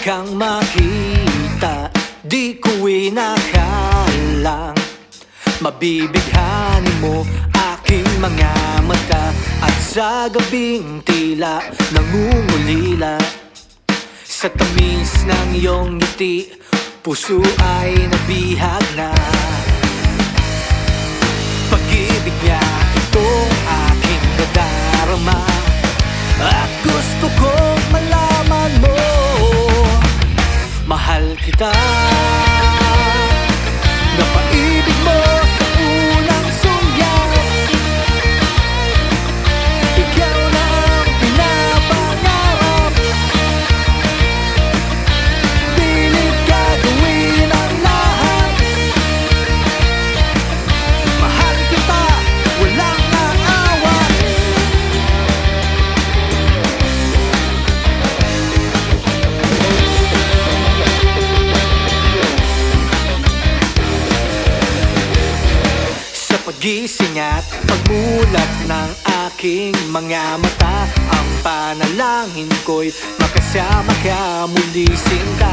kang makita, di ko inakalang mabibighani mo aking mga mata. At sa gabing tila nangungulila, sa tamis ng iyong ngiti, puso ay nabihag na. Pag-ibig niya, itong aking nadarama, at gusto kong malaman mo, mahal kita. Napaibig mo sa unang sulyap, ikaw na ang pinapangarap. Pilit gagawin ang lahat, mahal kita, walang aawat. Sa pagising at pagmulat ng aking mga mata, ang panalangin ko'y makasama ka muli, sinta.